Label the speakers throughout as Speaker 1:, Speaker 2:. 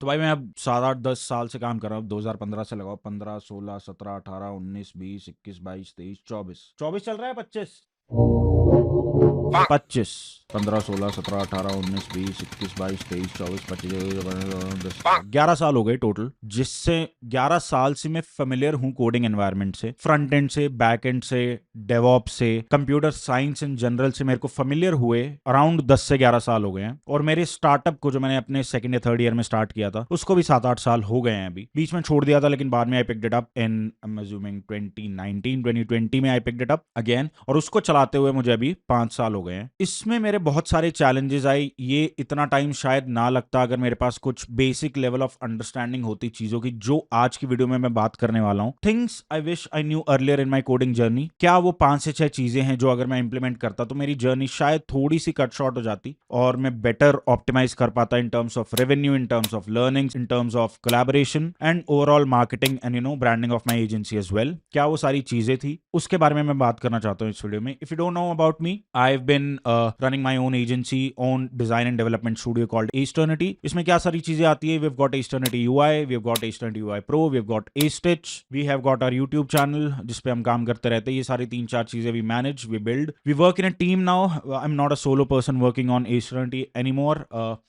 Speaker 1: तो भाई मैं अब 7 8 10 साल से काम कर रहा हूँ। 2015 से लगाओ, 15 16 17 18 19 20 21 22 23 24 24 चल रहा है, 25 25 15 16 17 18 19 20 21 22 23 24 25 11 साल हो गए टोटल, जिससे 11 साल से मैं फेमिलियर हूँ कोडिंग एनवायरनमेंट से, फ्रंट एंड से, बैक एंड से, डेवॉप से, कंप्यूटर साइंस इन जनरल से मेरे को फेमिलियर हुए अराउंड 10 से 11 साल हो गए हैं। और मेरे स्टार्टअप को जो मैंने अपने सेकंड या थर्ड ईयर में स्टार्ट किया था उसको भी 7 8 साल हो गए हैं। अभी बीच में छोड़ दिया था, लेकिन बाद में I picked it up in I am assuming 2019 2020 में I picked it up again, और उसको चलाते हुए मुझे अभी 5 साल हो गए हैं। इसमें मेरे बहुत सारे चैलेंजेस आए। ये इतना टाइम शायद ना लगता अगर मेरे पास कुछ बेसिक लेवल ऑफ अंडरस्टैंडिंग होती चीजों की, जो आज की वीडियो में मैं बात करने वाला हूं। Things I wish I knew earlier in my coding journey. क्या वो 5 से 6 चीजें हैं जो अगर मैं इंप्लीमेंट करता तो मेरी जर्नी शायद थोड़ी सी कट शॉर्ट हो जाती और मैं बेटर ऑप्टिमाइज कर पाता in terms of revenue, in terms of learning, in terms of collaboration and overall marketing and branding of my agency as well. क्या वो सारी चीजें थी, उसके बारे में मैं बात करना चाहता हूं इस वीडियो में। If you don't know about me, I have been running my own agency, own design and development studio called Aceternity. इसमें क्या सारी चीजें आती है? We have got Aceternity UI, we have got Aceternity UI pro, we have got a stitch, we have got our YouTube channel जिसपे हम काम करते रहते हैं। ये सारी 3 4 चीजें we manage, we build, we work in a team now. I am not a solo person working on Aceternity anymore.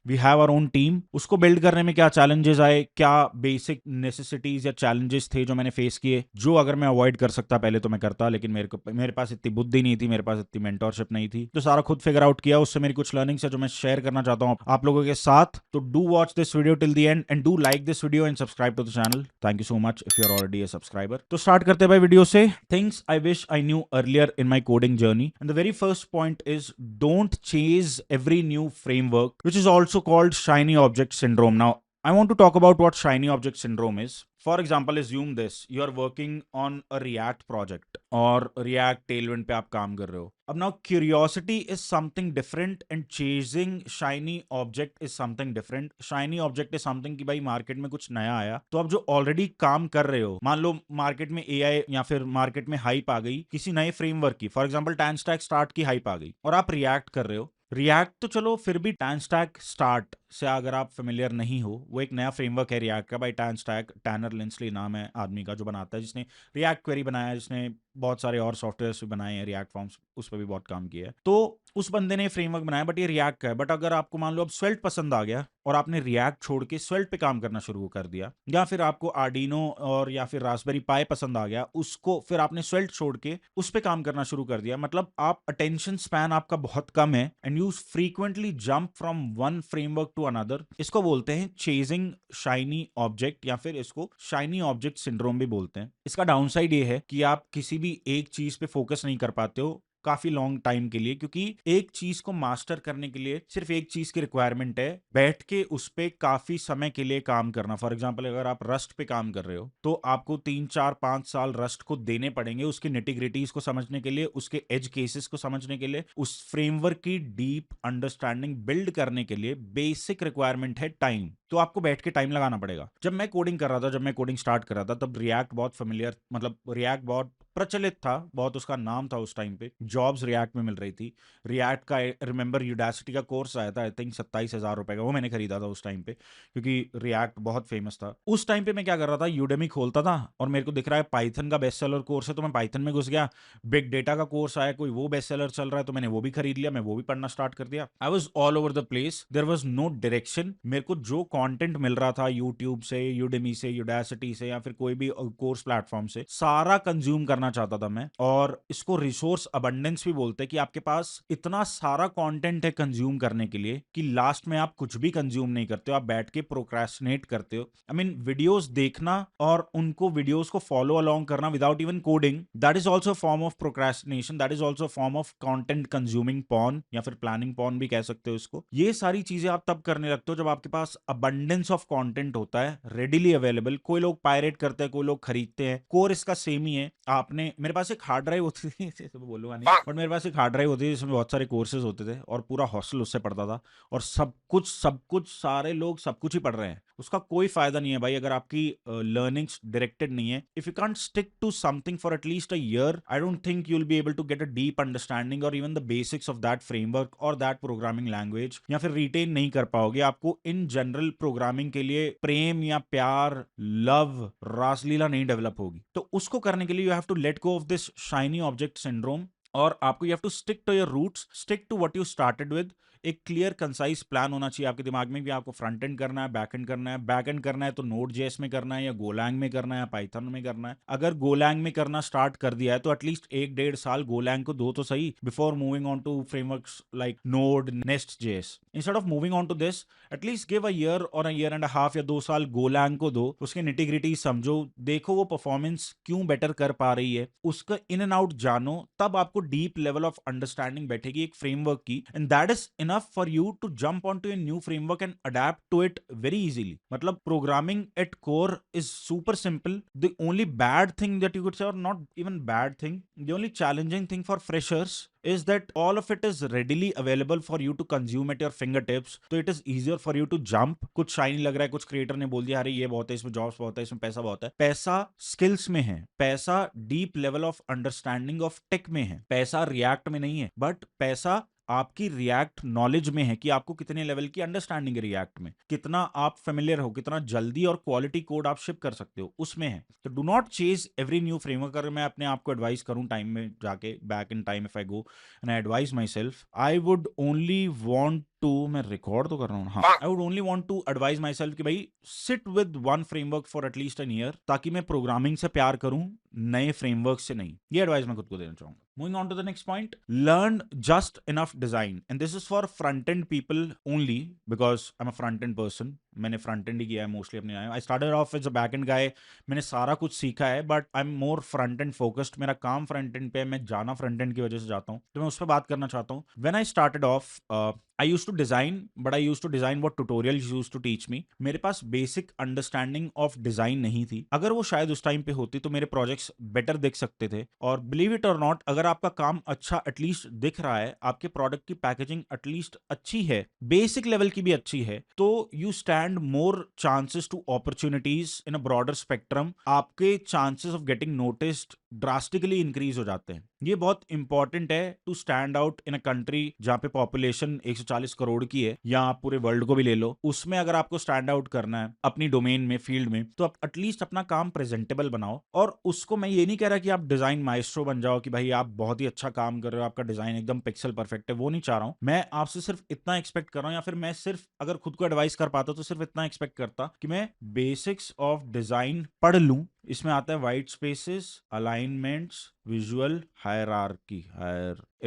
Speaker 1: We have our own team. उसको बिल्ड करने में क्या चैलेंजेस आए, क्या बेसिक नेसेसिटीज या चैलेंजेस थे जो मैंने फेस किए, जो अगर मैं अवॉइड कर सकता पहले तो मैं करता, लेकिन मेरे पास इतनी बुद्धि नहीं थी, मेरे पास इतनी मेंटरशिप नहीं थी, तो सारा खुद फिगर आउट किया। उससे मेरी कुछ लर्निंग्स है जो मैं शेयर करना चाहता हूँ आप लोगों के साथ। तो do watch this video till the end and do like this video and subscribe to the channel. Thank you so much if you are already a subscriber. तो स्टार्ट करते हैं भाई वीडियो से। Things I wish I knew earlier in my coding journey, and the very first point is don't chase every new framework which is also called shiny object syndrome. Now I want to talk about what shiny object syndrome is. For example, assume this: you are working on a React project और React Tailwind पे आप काम कर रहे हो। अब now curiosity is something different and chasing shiny object is something different. Shiny object is something कि भाई मार्केट में कुछ नया आया, तो आप जो ऑलरेडी काम कर रहे हो, मान लो मार्केट में AI या फिर मार्केट में हाइप आ गई किसी नए फ्रेमवर्क की, for example tan stack start की हाइप आ गई और आप रिएक्ट कर रहे हो। रिएक्ट तो चलो फिर भी, टैन स्टैक स्टार्ट से अगर आप फेमिलियर नहीं हो, वो एक नया फ्रेमवर्क है रिएक्ट का। भाई टैन स्टैक, टैनर लिंसली नाम है आदमी का जो बनाता है, जिसने रिएक्ट क्वेरी बनाया है, जिसने बहुत सारे और सॉफ्टवेयर्स भी बनाए हैं, रिएक्ट फॉर्म्स उस पर भी बहुत काम किया है। तो उस बंदे ने फ्रेमवर्क बनाया, बट ये रिएक्ट का है। बट अगर आपको मान लो अब स्वेल्ट पसंद आ गया और आपने रिएक्ट छोड़ के स्वेल्ट पे काम करना शुरू कर दिया, या फिर आपको आर्डिनो और या फिर रास्पबेरी पाई पसंद आ गया, उसको फिर आपने स्वेल्ट छोड़ के उस पे काम करना शुरू कर दिया, मतलब आप अटेंशन स्पैन आपका बहुत कम है and you frequently jump from one framework to another. इसको बोलते हैं चेजिंग शाइनी ऑब्जेक्ट, या फिर इसको शाइनी ऑब्जेक्ट सिंड्रोम भी बोलते हैं। इसका डाउनसाइड ये है कि आप किसी भी एक चीज पे फोकस नहीं कर पाते हो काफी लॉन्ग टाइम के लिए, क्योंकि एक चीज को मास्टर करने के लिए सिर्फ एक चीज की रिक्वायरमेंट है, बैठ के उस पे काफी समय के लिए काम करना। फॉर एग्जांपल अगर आप रस्ट पे काम कर रहे हो तो आपको 3 4 5 साल रस्ट को देने पड़ेंगे, उसके निटिग्रिटीज को समझने के लिए, उसके एज केसेस को समझने के लिए, उस फ्रेमवर्क की डीप अंडरस्टैंडिंग बिल्ड करने के लिए बेसिक रिक्वायरमेंट है टाइम। तो आपको बैठ के टाइम लगाना पड़ेगा। जब मैं कोडिंग कर रहा था, जब मैं कोडिंग स्टार्ट कर रहा था, तब रिएक्ट बहुत फेमिलियर, मतलब रिएक्ट बहुत प्रचलित था, बहुत उसका नाम था उस टाइम पे, जॉब्स रिएक्ट में मिल रही थी। रिएक्ट का रिमेंबर यूडासिटी का कोर्स आया था, आई थिंक 27,000 रुपए का, वो मैंने खरीदा था उस टाइम पे, क्योंकि रिएक्ट बहुत फेमस था उस टाइम पे। मैं क्या कर रहा था, यूडेमी खोलता था और मेरे को दिख रहा है पाइथन का बेस्ट सेलर कोर्स है, तो मैं पाइथन में घुस गया। बिग डेटा का कोर्स आया कोई, वो बेस्ट सेलर चल रहा है, तो मैंने वो भी खरीद लिया, मैं वो भी पढ़ना स्टार्ट कर दिया। I was all over the place, there was no direction. मेरे को जो कॉन्टेंट मिल रहा था यूट्यूब से, यूडेमी से, यूडासिटी से, या फिर कोई भी कोर्स प्लेटफॉर्म से, सारा कंज्यूम करना चाहता था मैं। और इसको रिसोर्स अबंडेंस भी बोलते हैं, कि आपके पास इतना सारा कंटेंट है कंज्यूम करने के लिए कि लास्ट में आप कुछ भी कंज्यूम नहीं करते हो, आप बैठ के प्रोक्रेस्टिनेट करते हो। आई मीन वीडियोस देखना और उनको वीडियोस को फॉलो अलोंग करना without even coding, that is also form of procrastination, that is also form of content consuming porn, या फिर प्लानिंग पॉर्न भी कह सकते हो इसको। ये सारी चीजें आप तब करने लगते हो जब आपके पास अबंडेंस ऑफ कंटेंट होता है, रेडिली अवेलेबल। कोई लोग पायरेट करते हैं, कोई लोग खरीदते हैं, कोर इसका सेम ही है। आपने, मेरे पास एक हार्ड ड्राइव होती थी तो बोलूंगा नहीं, बट मेरे पास एक हार्ड ड्राइव होती थी जिसमें बहुत सारे कोर्सेज होते थे और पूरा हॉस्टल उससे पढ़ता था, और सब कुछ सारे लोग सब कुछ ही पढ़ रहे हैं। उसका कोई फायदा नहीं है भाई अगर आपकी लर्निंग्स डायरेक्टेड नहीं है. If you can't stick to something for at least a year, I don't think you will be able to get a deep understanding और even the basics of that framework और दैट प्रोग्रामिंग लैंग्वेज, या फिर retain नहीं कर पाओगे. आपको in general programming के लिए प्रेम या प्यार, लव, रासलीला नहीं डेवलप होगी. तो उसको करने के लिए you have to let go of this shiny object syndrome, और आपको you have to stick to your roots, stick to what you started with. एक क्लियर कंसाइज प्लान होना चाहिए आपके दिमाग में कि आपको फ्रंट एंड करना है, बैक एंड करना है. बैक एंड करना है तो नोड जेएस में करना है, या गोलैंग में करना है, या पाइथन में करना है. अगर गोलैंग में करना स्टार्ट कर दिया है तो एटलीस्ट 1-1.5 साल गोलैंग को दो तो सही, before moving on to frameworks like Node, Nest JS. Instead of moving on to this, at least give a year और a year and a half या 2 साल गोलैंग को दो. उसके निटिग्रिटी समझो, देखो वो परफॉर्मेंस क्यों बेटर कर पा रही है, उसका इन एंड आउट जानो. तब आपको डीप लेवल ऑफ अंडरस्टैंडिंग बैठेगी एक फ्रेमवर्क की, and that is enough for you to jump onto a new framework and adapt to it very easily. मतलब programming at core is super simple. The only bad thing that you could say, or not even bad thing, the only challenging thing for freshers is that all of it is readily available for you to consume at your fingertips. So it is easier for you to jump. कुछ shiny लग रहा है, कुछ creator ने बोल दिया अरे ये बहुत है, इसमें जॉब्स बहुत है, इसमें पैसा बहुत है. पैसा स्किल्स में है, पैसा deep level of understanding of tech में है, पैसा रिएक्ट में नहीं है. बट पैसा आपकी रिएक्ट नॉलेज में है कि आपको कितने लेवल की अंडरस्टैंडिंग है रिएक्ट में, कितना आप फेमिलियर हो, कितना जल्दी और क्वालिटी कोड आप शिप कर सकते हो, उसमें है. तो do not chase every new framework. अगर मैं अपने आप को एडवाइस करूं टाइम में जाके, back in time if I go and I advise myself, I would only want to, मैं रिकॉर्ड तो कर रहा हूँ, हाँ, I would only want to advise myself कि भाई sit with one framework for at least an year, ताकि मैं प्रोग्रामिंग से प्यार करूं, नए फ्रेमवर्क से नहीं. ये एडवाइस मैं खुद को देना चाहूंगा. Moving on to the next point, learn just enough design, and this is for front end people only because I'm a front end person. मैंने फ्रंट एंड ही किया है मोस्टली अपने. I started off as a back end guy, मैंने सारा कुछ सीखा है, but I am more front end focused. मेरा काम फ्रंट एंड पे है, मैं जाना फ्रंट एंड की वजह से जाता हूँ, तो मैं उस पर बात करना चाहता हूँ. When I started of, I used to design, but I used to design what tutorials used to teach me. मेरे पास बेसिक अंडरस्टैंडिंग ऑफ डिजाइन नहीं थी. अगर वो शायद उस टाइम पे होती तो मेरे प्रोजेक्ट्स बेटर दिख सकते थे. और बिलीव इट और नॉट, अगर आपका काम अच्छा एटलीस्ट दिख रहा है, आपके प्रोडक्ट की पैकेजिंग एटलीस्ट अच्छी है, बेसिक लेवल की भी अच्छी है, तो you stand more chances to opportunities in a broader spectrum. आपके chances of getting noticed drastically increase हो जाते हैं. ये बहुत इंपॉर्टेंट है to stand out in a country जहां पे पॉपुलेशन 140 करोड़ की है, या आप पूरे वर्ल्ड को भी ले लो, उसमें अगर आपको स्टैंड आउट करना है अपनी डोमेन में, फील्ड में, तो आप एटलीस्ट अपना काम प्रेजेंटेबल बनाओ. और उसको मैं ये नहीं कह रहा कि आप डिजाइन माइस्ट्रो बन जाओ, कि भाई आप बहुत ही अच्छा काम कर रहे हो, आपका डिजाइन एकदम पिक्सल परफेक्ट है, वो नहीं चाह रहा हूं. मैं आपसे सिर्फ इतना एक्सपेक्ट कर रहा हूं, या फिर मैं सिर्फ अगर खुद को एडवाइस कर पाता तो सिर्फ इतना एक्सपेक्ट करता कि मैं बेसिक्स ऑफ डिजाइन पढ़ लूं. इसमें आता है white spaces, alignments, visual hierarchy,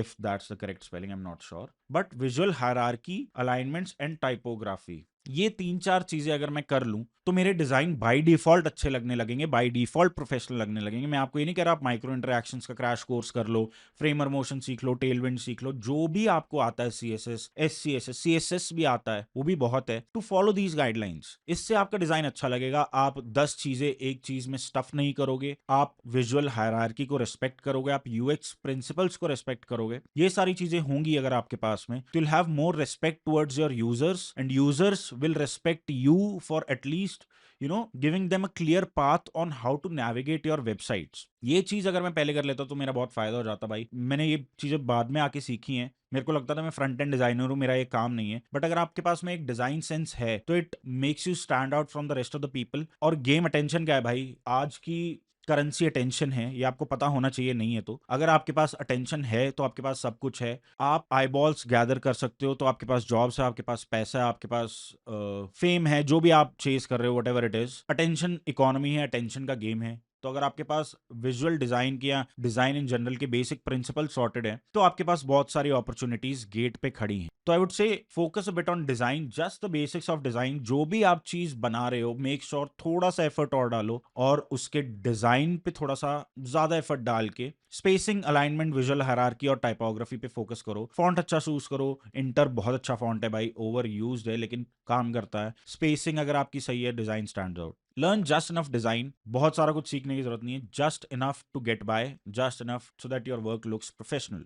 Speaker 1: if that's the correct spelling, I'm not sure, but visual hierarchy, alignments and typography. ये 3-4 चीजें अगर मैं कर लूं तो मेरे डिजाइन बाय डिफॉल्ट अच्छे लगने लगेंगे, बाय डिफॉल्ट प्रोफेशनल लगने लगेंगे. मैं आपको ये नहीं कह रहा आप माइक्रो इंटरैक्शंस का क्रैश कोर्स कर लो, फ्रेमर मोशन सीख लो, टेलविंड सीख लो, जो भी आपको आता है, सीएसएस, एससीएसएस, सीएसएस भी आता है, वो भी बहुत है. टू फॉलो दीज गाइडलाइंस, इससे आपका डिजाइन अच्छा लगेगा. आप 10 चीजें एक चीज में स्टफ नहीं करोगे, आप विजुअल हायरार्की को रिस्पेक्ट करोगे, आप यूएक्स प्रिंसिपल्स को रिस्पेक्ट करोगे. ये सारी चीजें होंगी अगर आपके पास में, तो you'll have more respect towards your users, and users will respect you for at least giving them a clear path on how to navigate your websites. ये चीज अगर मैं पहले कर लेता तो मेरा बहुत फायदा हो जाता भाई. मैंने ये चीजें बाद में आके सीखी हैं. मेरे को लगता था मैं फ्रंट एंड डिजाइनर हूं, मेरा ये काम नहीं है. बट अगर आपके पास में एक डिजाइन सेंस है तो it makes you stand out from the rest of the people. और गेम अटेंशन क्या है भाई, आज की करेंसी अटेंशन है, ये आपको पता होना चाहिए. नहीं है तो अगर आपके पास अटेंशन है तो आपके पास सब कुछ है. आप आईबॉल्स गैदर कर सकते हो, तो आपके पास जॉब्स है, आपके पास पैसा है, आपके पास फेम है, जो भी आप चेस कर रहे हो, whatever it is. Attention economy है, अटेंशन का गेम है. तो अगर आपके पास विजुअल डिजाइन की या डिजाइन इन जनरल के बेसिक प्रिंसिपल सॉर्टेड है, तो आपके पास बहुत सारी अपॉर्चुनिटीज गेट पे खड़ी हैं. तो I would say focus a bit on design, just the basics of design. जो भी आप चीज बना रहे हो, मेक श्योर थोड़ा सा एफर्ट और डालो, और उसके डिजाइन पे थोड़ा सा ज्यादा एफर्ट डाल के स्पेसिंग, अलाइनमेंट, विजुअल हायरार्की और टाइपोग्राफी पे फोकस करो. फॉन्ट अच्छा चूज करो. इंटर बहुत अच्छा फॉन्ट है भाई, ओवर यूज्ड है लेकिन काम करता है. स्पेसिंग अगर आपकी सही है, design stands out. Learn just enough design. बहुत सारा कुछ सीखने की जरूरत नहीं है, just enough to get by, just enough so that your work looks professional.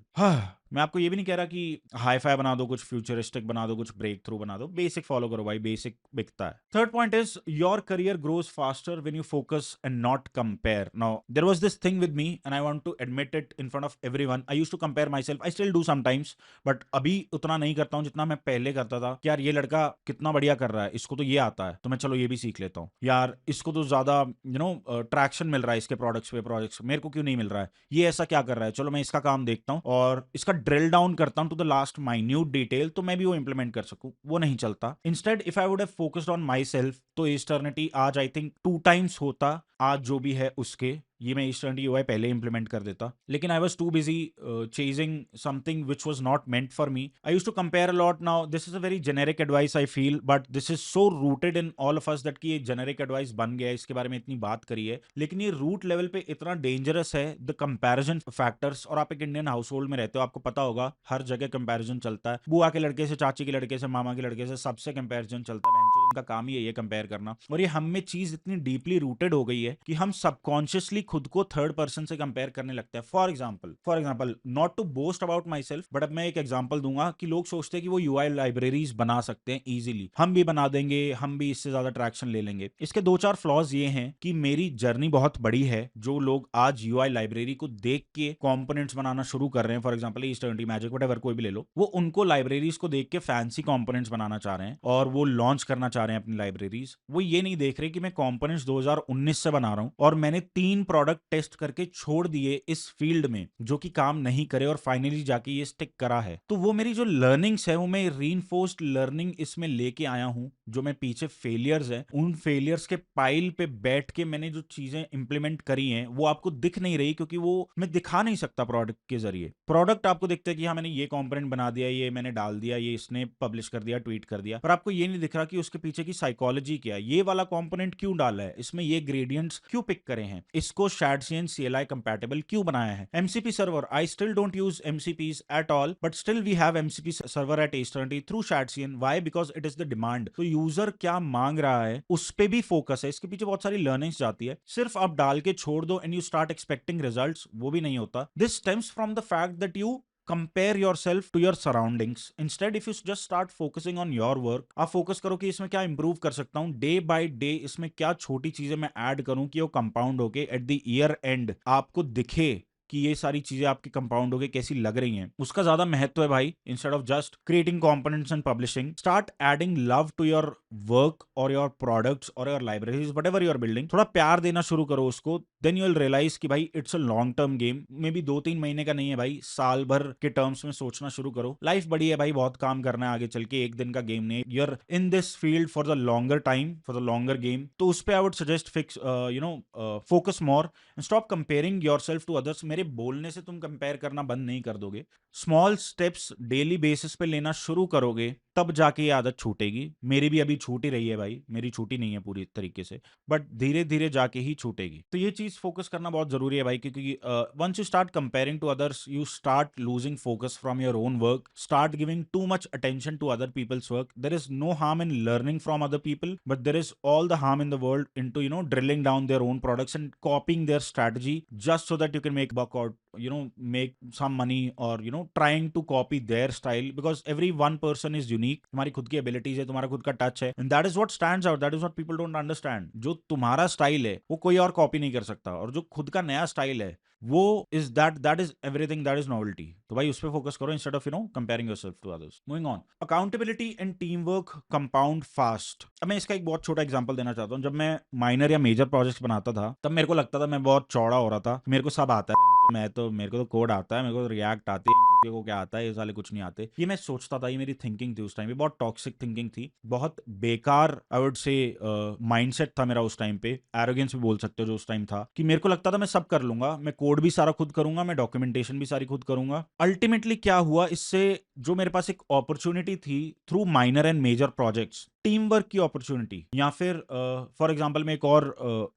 Speaker 1: मैं आपको ये भी नहीं कह रहा कि हाई फाई बना दो, कुछ फ्यूचरिस्टिक बना दो, कुछ ब्रेक थ्रू बना दो, बेसिक फॉलो करो भाई, बेसिक बिकता है। Third point is your career grows faster when you focus and not compare. Now there was this thing with me and I want to admit it in front of everyone. I used to compare myself, I still do sometimes, but अभी उतना नहीं करता हूँ जितना मैं पहले करता था कि यार ये लड़का कितना बढ़िया कर रहा है, इसको तो ये आता है, तो मैं चलो ये भी सीख लेता हूँ। यार इसको तो ज्यादा ट्रैक्शन मिल रहा है इसके प्रोडक्ट्स, मेरे को क्यों नहीं मिल रहा है, ये ऐसा क्या कर रहा है, चलो मैं इसका काम देखता हूँ और इसका ड्रिल डाउन करता हूँ to the last minute detail, तो मैं भी वो इंप्लीमेंट कर सकूं। वो नहीं चलता। Instead if I would have focused on my self, तो इटर्निटी आज आई थिंक 2 टाइम्स होता आज जो भी है उसके। ये मैं ईस्टर्निटी यूआई पहले इंप्लीमेंट कर देता, लेकिन I was too busy chasing something which was not meant for me. I used to compare a lot. Now this is a very generic advice I feel, but this is so rooted in all of us that कि ये generic advice बन गया है, इसके बारे में इतनी बात करी है, लेकिन ये रूट लेवल पे इतना डेंजरस है, द कंपैरिजन फैक्टर्स। और आप एक इंडियन हाउस होल्ड में रहते हो, आपको पता होगा हर जगह कंपैरिजन चलता है। बुआ के लड़के से, चाची के लड़के से, मामा के लड़के से, सबसे कंपैरिजन चलता है। उनका काम ही है ये कंपेयर करना, और ये हम में चीज इतनी डीपली रूटेड हो गई है कि हम सबकॉन्शियसली खुद को थर्ड पर्सन से कंपेयर करने लगते हैं। For example, not to boast about myself, but अब मैं एक एग्जाम्पल दूंगा कि लोग सोचते हैं कि वो यूआई लाइब्रेरीज बना सकते हैं इजीली, हम भी बना देंगे, हम भी इससे ज्यादा ट्रैक्शन ले लेंगे। इसके 2-4 फ्लॉज ये हैं कि मेरी जर्नी बहुत बड़ी है। जो लोग आज यूआई लाइब्रेरी को देख के कंपोनेंट्स बनाना शुरू कर रहे हैं, फॉर एग्जाम्पल ईस्टर्निटी, मैजिक, व्हाटएवर, कोई भी ले लो, वो उनको लाइब्रेरीज को देख के फैंसी कंपोनेंट्स बनाना चाह रहे हैं और वो लॉन्च करना चाह रहे हैं अपनी लाइब्रेरीज। वो ये नहीं देख रहे कि मैं कंपोनेंट्स 2019 से बना रहा हूं और मैंने 3 प्रोडक्ट टेस्ट करके छोड़ दिए इस फील्ड में जो कि काम नहीं करे और फाइनली जाके ये स्टिक करा है। तो वो मेरी जो लर्निंग्स है, वो मैं रीइंफोर्स्ड लर्निंग इसमें लेके आया हूं। जो मैं पीछे फेलियर्स है, उन फेलियर्स के पाइल पे बैठ के मैंने जो चीजें इंप्लीमेंट करी हैं, वो आपको दिख नहीं रही क्योंकि वो मैं दिखा नहीं सकता प्रोडक्ट के जरिए। प्रोडक्ट आपको दिखता है कि हाँ मैंने ये कंपोनेंट बना दिया, ये मैंने डाल दिया, ये इसने पब्लिश कर दिया, ट्वीट कर दिया, पर आपको ये नहीं दिख रहा कि उसके पीछे की साइकोलॉजी क्या है, ये वाला कंपोनेंट क्यों डाला है, इसमें ये ग्रेडियंट्स क्यों पिक करे हैं, इसको शाडसियन CLI कंपैटिबल क्यों बनाया है। MCP server, I still don't use MCPs at all, but still we have MCP server at Aceternity through shadcn. Why? Because it is the demand. तो यूजर क्या मांग रहा है उस पे भी फोकस है। इसके पीछे बहुत सारी लर्निंग्स जाती है। सिर्फ आप डाल के छोड़ दो and you start expecting results, वो भी नहीं होता। This stems from the fact that you compare yourself to your surroundings. Instead if you just start focusing on your work, आप फोकस करो कि इसमें क्या इंप्रूव कर सकता हूं डे बाय डे, इसमें क्या छोटी चीजें मैं ऐड करूं कि वो कंपाउंड होके एट द ईयर एंड आपको दिखे कि ये सारी चीजें आपकी कंपाउंड होके कैसी लग रही हैं। उसका ज्यादा महत्व है भाई। Instead of just creating components and publishing, start adding love to your work और योर प्रोडक्ट्स और your libraries, whatever you are building. थोड़ा प्यार देना शुरू करो उसको, देन यू विल रियलाइज कि भाई it's a long term game. May be 2-3 महीने का नहीं है भाई, साल भर के टर्म्स में सोचना शुरू करो। लाइफ बड़ी है भाई, बहुत काम करना है आगे चल के, एक दिन का गेम नहीं। You are in this field for the longer time, for the longer game. तो उस पर I would suggest fix focus more and stop comparing yourself to others. मेरे बोलने से तुम कंपेयर करना बंद नहीं कर दोगे। स्मॉल स्टेप्स डेली बेसिस पे लेना शुरू करोगे, तब जाके ये आदत छूटेगी। मेरी भी अभी छूट ही रही है भाई, मेरी छूटी नहीं है पूरी तरीके से, बट धीरे धीरे जाके ही छूटेगी। तो ये चीज फोकस करना बहुत जरूरी है भाई, क्योंकि once you start comparing to others, you start losing focus from your own work, start giving too much attention to other peoples work. There is no harm in learning from other people, but there is all the harm in the world into drilling down their own products and copying their strategy just so that you can make buck or make some money, or trying to copy their style, because every one person is unique. तुम्हारी खुद की abilities है, तुम्हारा खुद का touch है, and that is what stands out, that is what people don't understand. जो तुम्हारा स्टाइल है वो कोई और कॉपी नहीं कर सकता, और जो खुद का नया स्टाइल है वो is that is everything, that is novelty. तो भाई उस पर फोकस करो instead of comparing yourself to others. Moving on, accountability and team work compound fast. अब मैं इसका एक बहुत छोटा एग्जांपल देना चाहता हूँ। जब मैं माइनर या मेजर प्रोजेक्ट्स बनाता था, तब मेरे को लगता था मैं बहुत चौड़ा हो रहा था, मेरे को सब आता है, मेरे को तो कोड आता है, मेरे को रिएक्ट आती है, को क्या आता है, ये साले कुछ नहीं आते। ये मैं सोचता था, ये मेरी थिंकिंग थी उस टाइम पे, बहुत टॉक्सिक थिंकिंग थी, बहुत बेकार आई वुड से माइंडसेट था मेरा उस टाइम पे। एरोगेंस भी बोल सकते हो जो उस टाइम था, कि मेरे को लगता था मैं सब कर लूंगा, मैं कोड भी सारा खुद करूंगा, मैं डॉक्यूमेंटेशन भी सारी खुद करूंगा। अल्टीमेटली क्या हुआ, इससे जो मेरे पास एक अपॉर्चुनिटी थी through minor and major projects, team work की अपॉर्चुनिटी, या फिर फॉर एग्जांपल मैं एक और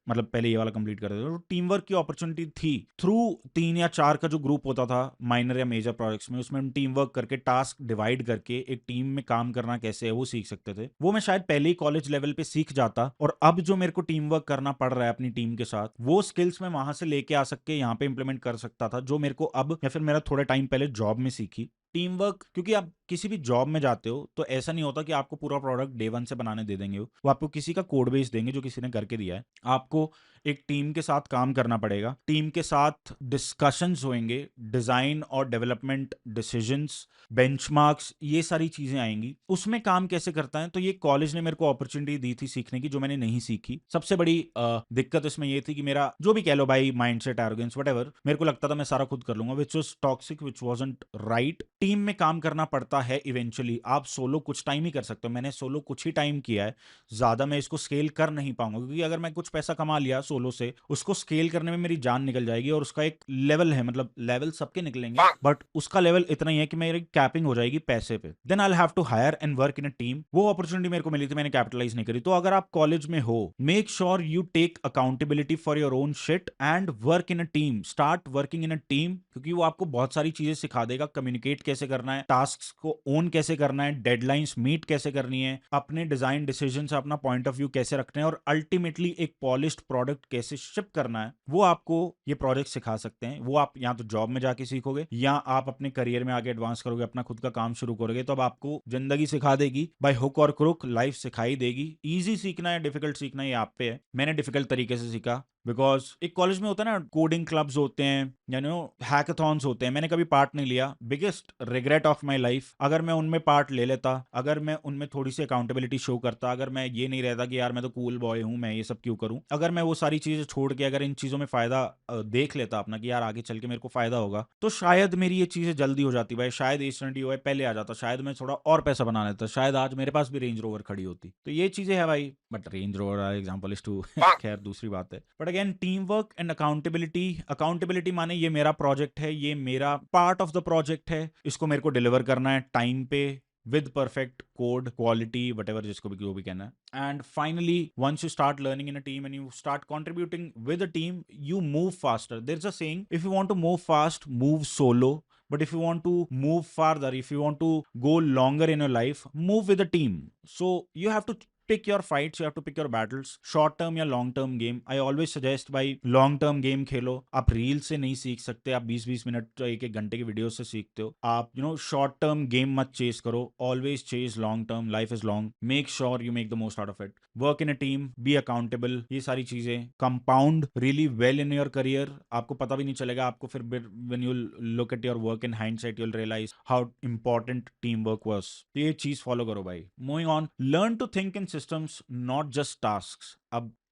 Speaker 1: मतलब पहले ये वाला कंप्लीट कर देता हूँ। टीम वर्क की अपॉर्चुनिटी थी थ्रू 3 या 4 का जो ग्रुप होता था माइनर या मेजर प्रोजेक्ट्स में, उसमें हम टीम वर्क करके टास्क डिवाइड करके एक टीम में काम करना कैसे है वो सीख सकते थे। वो मैं शायद पहले ही कॉलेज लेवल पे सीख जाता, और अब जो मेरे को टीम वर्क करना पड़ रहा है अपनी टीम के साथ, वो स्किल्स मैं वहां से लेके आ सके यहाँ पे इंप्लीमेंट कर सकता था, जो मेरे को अब या फिर मेरा थोड़े टाइम पहले जॉब में सीखी। टीम वर्क, क्योंकि आप किसी भी जॉब में जाते हो तो ऐसा नहीं होता कि आपको पूरा प्रोडक्ट डे वन से बनाने दे देंगे, वो आपको किसी का कोड बेस देंगे जो किसी ने करके दिया है। आपको एक टीम के साथ काम करना पड़ेगा, टीम के साथ डिस्कशंस होंगे, डिजाइन और डेवलपमेंट डिसीजंस, बेंचमार्क्स, ये सारी चीजें आएंगी। उसमें काम कैसे करता है, तो ये कॉलेज ने मेरे को अपॉर्चुनिटी दी थी सीखने की, जो मैंने नहीं सीखी। सबसे बड़ी दिक्कत इसमें ये थी कि मेरा जो भी कह लो भाई, माइंडसेट, एरोगेंस, व्हाटएवर, मेरे को लगता था मैं सारा खुद कर लूंगा, which was toxic, which wasn't right. Team में काम करना पड़ता है इवेंचुअली। आप सोलो कुछ टाइम ही कर सकते हो, मैंने सोलो कुछ ही टाइम किया है, ज्यादा मैं इसको स्केल कर नहीं पाऊंगा, क्योंकि अगर मैं कुछ पैसा कमा लिया सोलो से, उसको स्केल करने में मेरी जान निकल जाएगी, और उसका एक लेवल है, मतलब लेवल सबके निकलेंगे, बट उसका लेवल इतना ही है कि मेरी कैपिंग हो जाएगी पैसे पे। Then I have to hire and work in a team. वो अपॉर्चुनिटी मेरे को मिली थी, मैंने कैपिटलाइज नहीं करी। तो अगर आप कॉलेज में हो, make sure you take accountability for your own shit and work in a team. Start working in a team, क्योंकि वो आपको बहुत सारी चीजें सिखा देगा। कम्युनिकेट कैसे करना है, टास्क को ओन कैसे करना है, डेडलाइंस मीट कैसे करनी है, अपने डिजाइन डिसीजन से अपना पॉइंट ऑफ व्यू कैसे रखना है, और अल्टीमेटली एक पॉलिश्ड प्रोडक्ट कैसे शिप करना है, वो आपको ये प्रोजेक्ट सिखा सकते हैं। वो आप या तो जॉब में जाके सीखोगे, या आप अपने करियर में आगे एडवांस करोगे, अपना खुद का काम शुरू करोगे, तो अब आपको जिंदगी सिखा देगी, बाय हुक और क्रुक लाइफ सिखाई देगी। इजी सीखना है, डिफिकल्ट सीखना है, ये आप पे है। मैंने डिफिकल्ट तरीके से सीखा, बिकॉज एक कॉलेज में होता है ना, कोडिंग क्लब्स होते हैं, यू नो हैकाथॉन्स होते हैं, मैंने कभी पार्ट नहीं लिया। Biggest regret of my life, अगर मैं उनमें पार्ट ले लेता, अगर मैं उनमें थोड़ी सी अकाउंटेबिलिटी शो करता, अगर मैं ये नहीं रहता कि यार मैं तो कूल बॉय हूं, मैं ये सब क्यों करूं, अगर मैं वो सारी चीजें छोड़ के अगर इन चीजों में फायदा देख लेता अपना, कि यार आगे चल के मेरे को फायदा होगा, तो शायद मेरी ये चीजें जल्दी हो जाती भाई, शायद H20 पहले आ जाता, शायद मैं थोड़ा और पैसा बना लेता, शायद आज मेरे पास भी रेंज रोवर खड़ी होती। तो ये चीजें है भाई, but Range Rover example is to खैर दूसरी बात है। But again, team work and accountability. Accountability माने ये मेरा प्रोजेक्ट है, ये मेरा पार्ट ऑफ द प्रोजेक्ट है, इसको मेरे को डिलीवर करना है टाइम पे, with perfect code quality, whatever जिसको भी जो भी कहना है। And finally, once you start learning in a team and you start contributing with a team, you move faster. There's a saying, if you want to move fast, move solo, but if you want to move farther, if you want to go longer in your life, move with a team. So you have to pick your fights, you have to pick your battles, short term या long term game. I always suggest भाई long term game खेलो। आप reel से नहीं सीख सकते, आप 20-20 minute एक एक घंटे की वीडियो से सीखते हो। आप शॉर्ट टर्म गेम मत चेस करो, always chase long term, life is long, make sure you make the most out of it. Work in a team, be accountable, ये सारी चीजें compound really well in your career. आपको पता भी नहीं चलेगा, आपको फिर when you look at your work in hindsight, you will realise how important team work was. ये चीज फॉलो करो भाई। Moving on, learn to think in systems, not just tasks.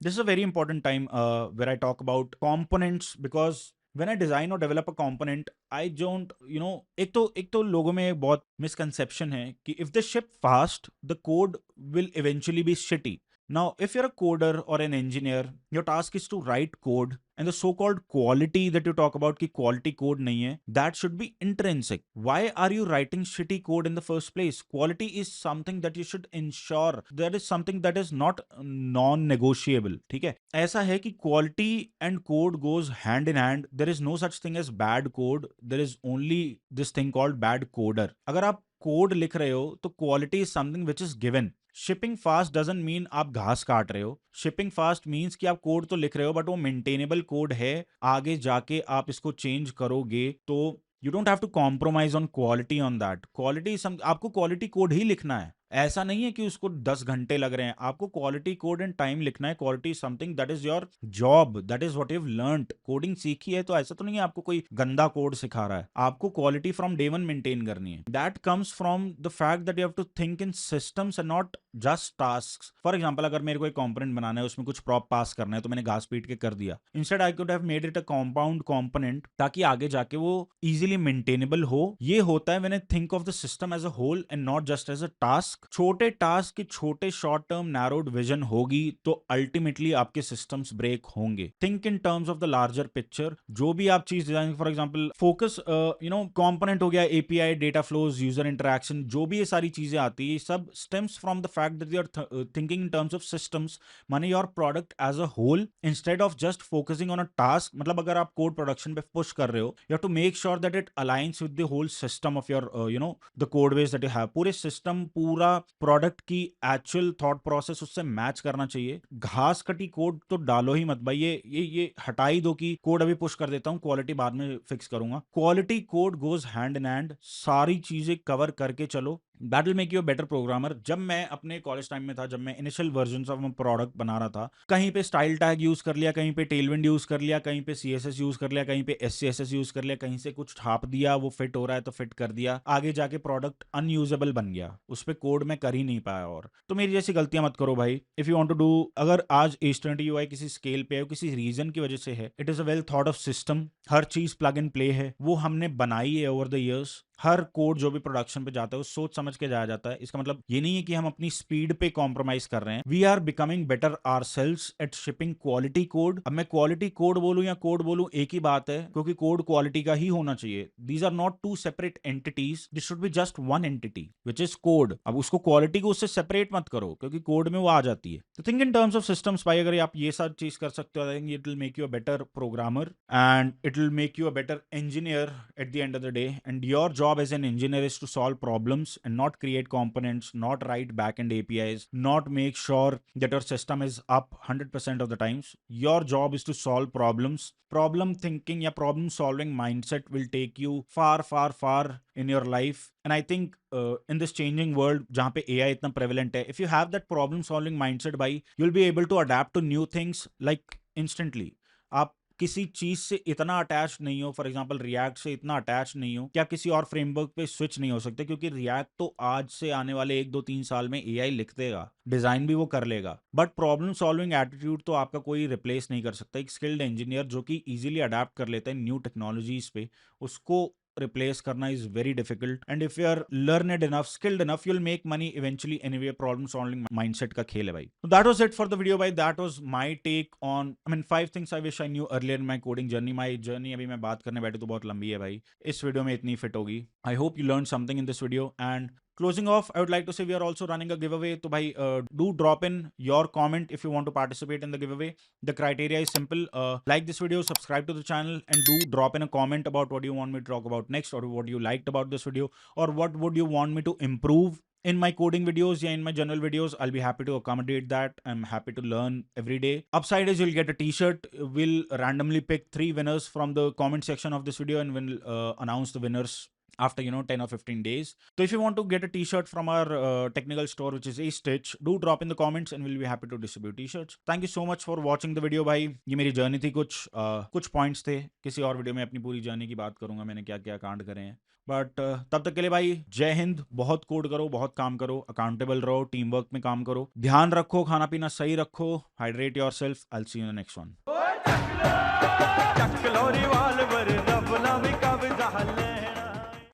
Speaker 1: This is a very important time where I talk about components, because when I design or develop a component, I don't, एक तो लोगों में बहुत misconception है कि if they ship fast, the code will eventually be shitty. Now, if you're a coder or an engineer, your task is to write code, and the so-called quality that you talk about कि quality code नहीं है, that should be intrinsic. Why are you writing shitty code in the first place? Quality is something that you should ensure. That is something that is not non-negotiable. ठीक है? ऐसा है कि quality and code goes hand in hand. There is no such thing as bad code. There is only this thing called bad coder. अगर आप code लिख रहे हो तो quality is something which is given. Shipping fast doesn't mean आप घास काट रहे हो। शिपिंग फास्ट मीन्स कि आप कोड तो लिख रहे हो, बट वो मेंटेनेबल कोड है, आगे जाके आप इसको चेंज करोगे, तो you don't have to compromise on quality on that. Quality, आपको क्वालिटी कोड ही लिखना है, ऐसा नहीं है कि उसको 10 घंटे लग रहे हैं। आपको क्वालिटी कोड एंड टाइम लिखना है। Quality is something that is your job, that is what you have learned. Coding सीखी है तो ऐसा तो नहीं है आपको कोई गंदा कोड सिखा रहा है। आपको quality from day one maintain करनी है। That comes from the fact that you have to think in systems and not just tasks. For example, अगर मेरे को एक कंपोनेंट बनाना है, उसमें कुछ प्रॉप पास करना है, तो मैंने घास पीट के कर दिया। Instead I could have made it a compound component, ताकि आगे जाके वो इजीली मेंटेनेबल हो। ये होता है when I think of the system as a whole and not just as a task. छोटे टास्क की छोटे शॉर्ट टर्म नैरोड विजन होगी तो अल्टीमेटली आपके सिस्टम्स ब्रेक होंगे। Think in terms of the larger picture. जो भी आप चीज design, for example focus component हो गया, API, data flows, user interaction, जो भी ये सारी चीजें आती है, सब stems from the fact that you are thinking in terms of systems, माने your product as a whole instead of just focusing on a task. मतलब अगर आप कोड प्रोडक्शन पे पुश कर रहे हो, you have to make sure that it aligns with the whole system of your the code base that you have. पूरे system, पूरा product की एक्चुअल थॉट प्रोसेस उससे मैच करना चाहिए। घास कटी कोड तो डालो ही मत भाई, ये हटा ही दो कि कोड अभी पुश कर देता हूं, क्वालिटी बाद में फिक्स करूंगा। Quality code goes hand in hand, सारी चीजें कवर करके चलो, that will make you a better programmer. जब मैं अपने कॉलेज टाइम में था, जब मैं इनिशियल वर्जन्स ऑफ प्रोडक्ट बना रहा था, कहीं पे स्टाइल टैग यूज कर लिया, कहीं पे टेलविंड यूज कर लिया, कहीं पे सीएसएस यूज कर लिया, कहीं पे एससीएसएस यूज कर लिया, कहीं से कुछ छाप दिया, वो फिट हो रहा है तो फिट कर दिया, आगे जाके प्रोडक्ट अनयूजेबल बन गया, उस पर कोड में कर ही नहीं पाया। और तो मेरी जैसी गलतियां मत करो भाई। If you want to do, अगर आज H20 UI किसी स्केल पे है, किसी रीजन की वजह से है, it is a well thought of system. हर चीज प्लग इन प्ले है, वो हमने बनाई है ओवर द इयर्स। हर कोड जो भी प्रोडक्शन पे जाता है वो सोच समझ के जाया जाता है। इसका मतलब ये नहीं है कि हम अपनी स्पीड पे कॉम्प्रोमाइज कर रहे हैं। We are becoming better ourselves at shipping quality code. अब मैं क्वालिटी कोड बोलूं या कोड बोलूं, एक ही बात है, क्योंकि कोड क्वालिटी का ही होना चाहिए। These are not two separate entities, this should be just one entity which is code. अब उसको क्वालिटी को उससे सेपरेट मत करो, क्योंकि कोड में वो आ जाती है। तो think in terms of systems भाई। अगर आप ये सब चीज कर सकते हो, I think it will make you a better programmer and it will make you a better engineer at the end of the day. And your job as an engineer is to solve problems and not create components, not write backend APIs, not make sure that your system is up 100% of the times. Your job is to solve problems. Problem thinking या problem solving mindset will take you far far far in your life. And I think in this changing world जहाँ पे AI इतना prevalent है, if you have that problem solving mindset भाई, you'll be able to adapt to new things like instantly. आप किसी चीज से इतना अटैच नहीं हो, फॉर एग्जांपल रिएक्ट से इतना अटैच नहीं हो क्या किसी और फ्रेमवर्क पे स्विच नहीं हो सकते, क्योंकि रिएक्ट तो आज से आने वाले 1 2 3 साल में एआई लिख देगा, डिजाइन भी वो कर लेगा, बट प्रॉब्लम सॉल्विंग एटीट्यूड तो आपका कोई रिप्लेस नहीं कर सकता। एक स्किल्ड इंजीनियर जो कि इजीली अडेप्ट कर लेता है न्यू टेक्नोलॉजीज पे, उसको replace करना is very difficult. And if you are learned enough, skilled enough, you'll make money eventually anyway. Problem solving mindset का खेल है भाई। So that was it for the video भाई। That was my take on, I mean 5 things I wish I knew earlier in my coding journey. My journey अभी मैं बात करने बैठू तो बहुत लंबी है भाई, इस वीडियो में इतनी फिट होगी। I hope you learned something in this video. And closing off, I would like to say we are also running a giveaway. So bhai, do drop in your comment if you want to participate in the giveaway. The criteria is simple. Like this video, subscribe to the channel, and do drop in a comment about what you want me to talk about next, or what you liked about this video, or what would you want me to improve in my coding videos, yeah, in my general videos. I'll be happy to accommodate that. I'm happy to learn every day. Upside is you'll get a t-shirt. We'll randomly pick 3 winners from the comment section of this video, and we'll announce the winners after 10 or 15 days. So if you want to get a t-shirt from our technical store, which is A-Stitch, do drop in the comments and we'll be happy to distribute t-shirts. Thank you so much for watching the video भाई। ये मेरी journey थी, कुछ points थे। किसी और video में अपनी पूरी जर्नी की बात करूंगा, मैंने क्या क्या कांड करे हैं। बट तब तक के लिए भाई जय हिंद। बहुत कोड करो, बहुत काम करो, अकाउंटेबल रहो, टीम वर्क में काम करो, ध्यान रखो, खाना पीना सही रखो, hydrate yourself. I will see you in the next one.